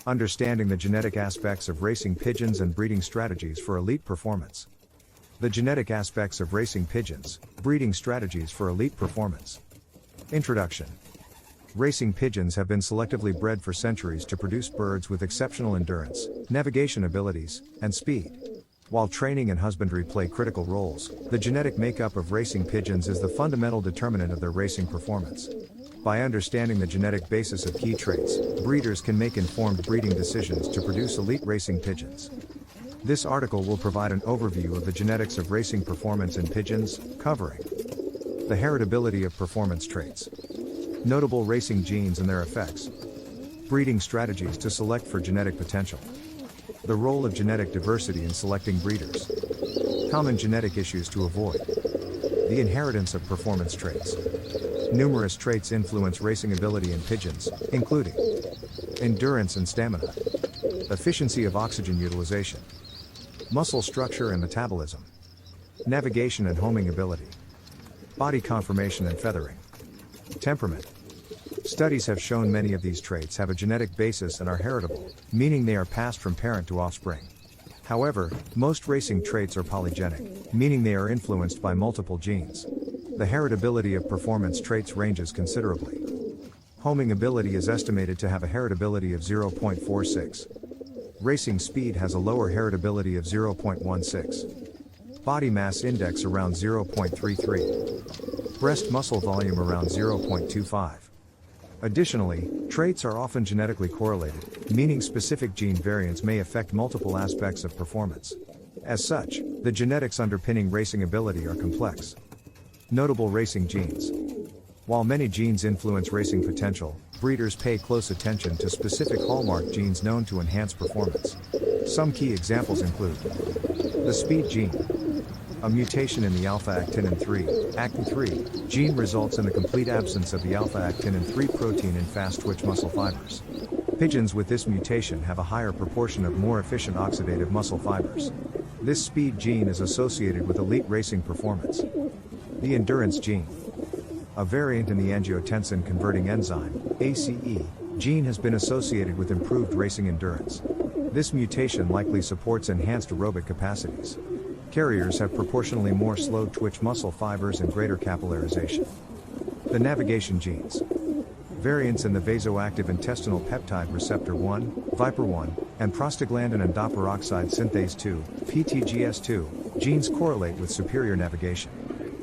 Understanding the genetic aspects of racing pigeons and breeding strategies for elite performance. The genetic aspects of racing pigeons, breeding strategies for elite performance. Introduction. Racing pigeons have been selectively bred for centuries to produce birds with exceptional endurance, navigation abilities, and speed. While training and husbandry play critical roles, the genetic makeup of racing pigeons is the fundamental determinant of their racing performance. By understanding the genetic basis of key traits, breeders can make informed breeding decisions to produce elite racing pigeons. This article will provide an overview of the genetics of racing performance in pigeons, covering the heritability of performance traits, notable racing genes and their effects, breeding strategies to select for genetic potential, the role of genetic diversity in selecting breeders, common genetic issues to avoid, the inheritance of performance traits. Numerous traits influence racing ability in pigeons, including endurance and stamina, efficiency of oxygen utilization, muscle structure and metabolism, navigation and homing ability, body conformation and feathering, temperament. Studies have shown many of these traits have a genetic basis and are heritable, meaning they are passed from parent to offspring. However, most racing traits are polygenic, meaning they are influenced by multiple genes. The heritability of performance traits ranges considerably. Homing ability is estimated to have a heritability of 0.46. Racing speed has a lower heritability of 0.16. Body mass index around 0.33. Breast muscle volume around 0.25. Additionally, traits are often genetically correlated, meaning specific gene variants may affect multiple aspects of performance. As such, the genetics underpinning racing ability are complex. Notable racing genes. While many genes influence racing potential, breeders pay close attention to specific hallmark genes known to enhance performance. Some key examples include the speed gene. A mutation in the alpha-actinin 3, ACTIN3, gene results in the complete absence of the alpha-actinin 3 protein in fast-twitch muscle fibers. Pigeons with this mutation have a higher proportion of more efficient oxidative muscle fibers. This speed gene is associated with elite racing performance. The endurance gene. A variant in the angiotensin converting enzyme, ACE, gene has been associated with improved racing endurance. This mutation likely supports enhanced aerobic capacities. Carriers have proportionally more slow-twitch muscle fibers and greater capillarization. The navigation genes. Variants in the vasoactive intestinal peptide receptor 1, Viper1, and prostaglandin and doperoxide synthase 2, PTGS2, genes correlate with superior navigation.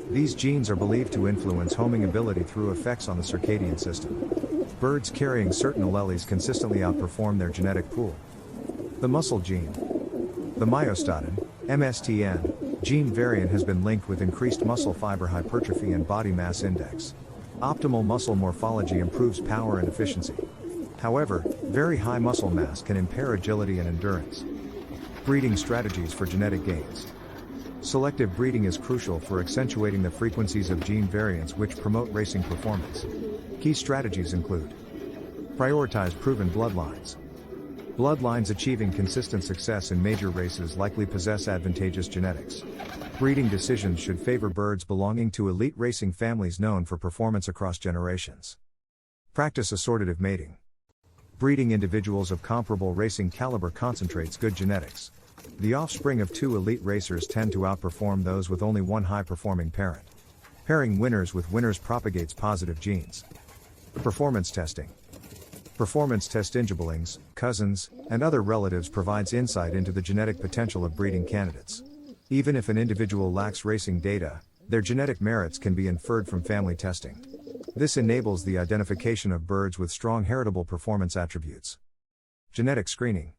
These genes are believed to influence homing ability through effects on the circadian system. Birds carrying certain alleles consistently outperform their genetic pool. The muscle gene. The myostatin, MSTN, gene variant has been linked with increased muscle fiber hypertrophy and body mass index. Optimal muscle morphology improves power and efficiency. However, very high muscle mass can impair agility and endurance. Breeding strategies for genetic gains. Selective breeding is crucial for accentuating the frequencies of gene variants which promote racing performance. Key strategies include: prioritize proven bloodlines. Bloodlines achieving consistent success in major races likely possess advantageous genetics. Breeding decisions should favor birds belonging to elite racing families known for performance across generations. Practice assortative mating. Breeding individuals of comparable racing caliber concentrates good genetics. The offspring of two elite racers tend to outperform those with only one high-performing parent. Pairing winners with winners propagates positive genes. Performance testing. Performance test siblings, cousins, and other relatives provides insight into the genetic potential of breeding candidates. Even if an individual lacks racing data, their genetic merits can be inferred from family testing. This enables the identification of birds with strong heritable performance attributes. Genetic screening.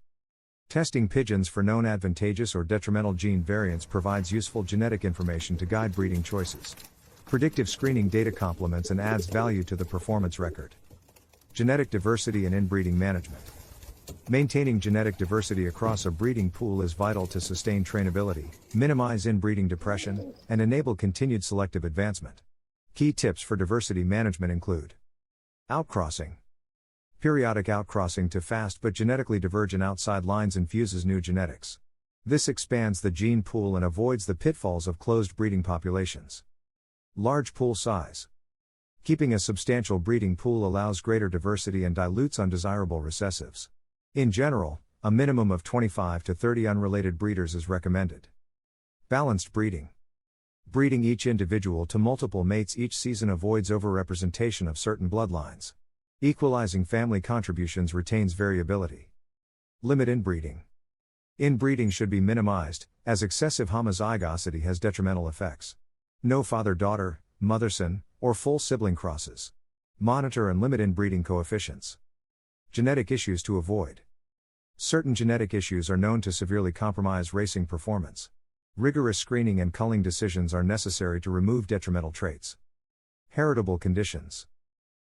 Testing pigeons for known advantageous or detrimental gene variants provides useful genetic information to guide breeding choices. Predictive screening data complements and adds value to the performance record. Genetic diversity and inbreeding management. Maintaining genetic diversity across a breeding pool is vital to sustain trainability, minimize inbreeding depression, and enable continued selective advancement. Key tips for diversity management include: outcrossing. Periodic outcrossing to fast but genetically divergent outside lines infuses new genetics. This expands the gene pool and avoids the pitfalls of closed breeding populations. Large pool size. Keeping a substantial breeding pool allows greater diversity and dilutes undesirable recessives. In general, a minimum of 25 to 30 unrelated breeders is recommended. Balanced breeding. Breeding each individual to multiple mates each season avoids overrepresentation of certain bloodlines. Equalizing family contributions retains variability. Limit inbreeding. Inbreeding should be minimized, as excessive homozygosity has detrimental effects. No father-daughter, mother-son, or full sibling crosses. Monitor and limit inbreeding coefficients. Genetic issues to avoid. Certain genetic issues are known to severely compromise racing performance. Rigorous screening and culling decisions are necessary to remove detrimental traits. Heritable conditions.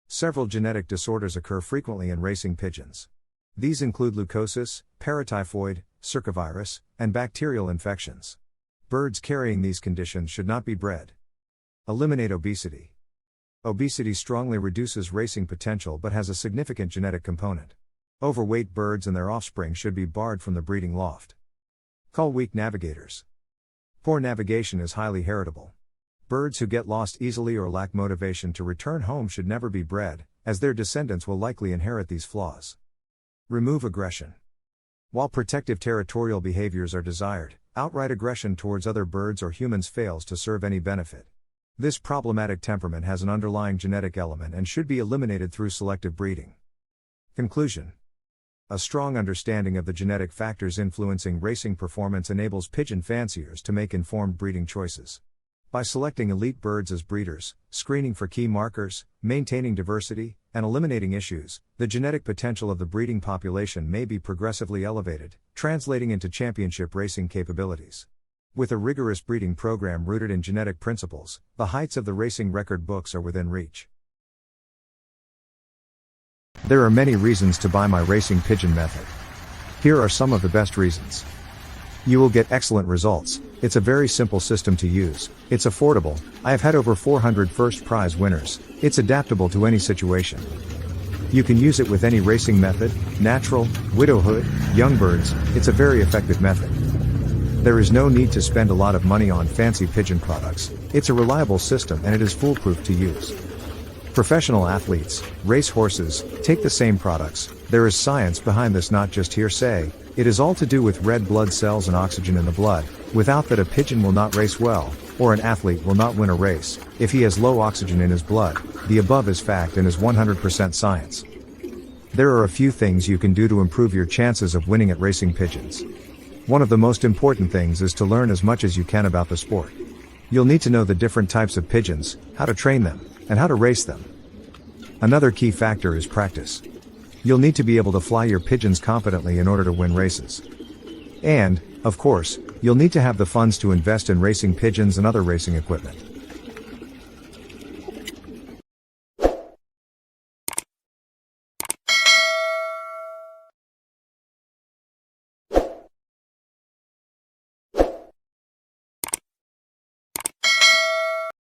Several genetic disorders occur frequently in racing pigeons. These include leukosis, paratyphoid, circovirus, and bacterial infections. Birds carrying these conditions should not be bred. Eliminate obesity. Obesity strongly reduces racing potential but has a significant genetic component. Overweight birds and their offspring should be barred from the breeding loft. Cull weak navigators. Poor navigation is highly heritable. Birds who get lost easily or lack motivation to return home should never be bred, as their descendants will likely inherit these flaws. Remove aggression. While protective territorial behaviors are desired, outright aggression towards other birds or humans fails to serve any benefit. This problematic temperament has an underlying genetic element and should be eliminated through selective breeding. Conclusion. A strong understanding of the genetic factors influencing racing performance enables pigeon fanciers to make informed breeding choices. By selecting elite birds as breeders, screening for key markers, maintaining diversity, and eliminating issues, the genetic potential of the breeding population may be progressively elevated, translating into championship racing capabilities. With a rigorous breeding program rooted in genetic principles, the heights of the racing record books are within reach. There are many reasons to buy my racing pigeon method. Here are some of the best reasons. You will get excellent results. It's a very simple system to use. It's affordable. I have had over 400 first prize winners. It's adaptable to any situation. You can use it with any racing method, natural, widowhood, young birds. It's a very effective method. There is no need to spend a lot of money on fancy pigeon products. It's a reliable system and it is foolproof to use. Professional athletes, race horses, take the same products. There is science behind this, not just hearsay. It is all to do with red blood cells and oxygen in the blood. Without that, a pigeon will not race well, or an athlete will not win a race. If he has low oxygen in his blood, the above is fact and is 100% science. There are a few things you can do to improve your chances of winning at racing pigeons. One of the most important things is to learn as much as you can about the sport. You'll need to know the different types of pigeons, how to train them, and how to race them. Another key factor is practice. You'll need to be able to fly your pigeons competently in order to win races. And, of course, you'll need to have the funds to invest in racing pigeons and other racing equipment.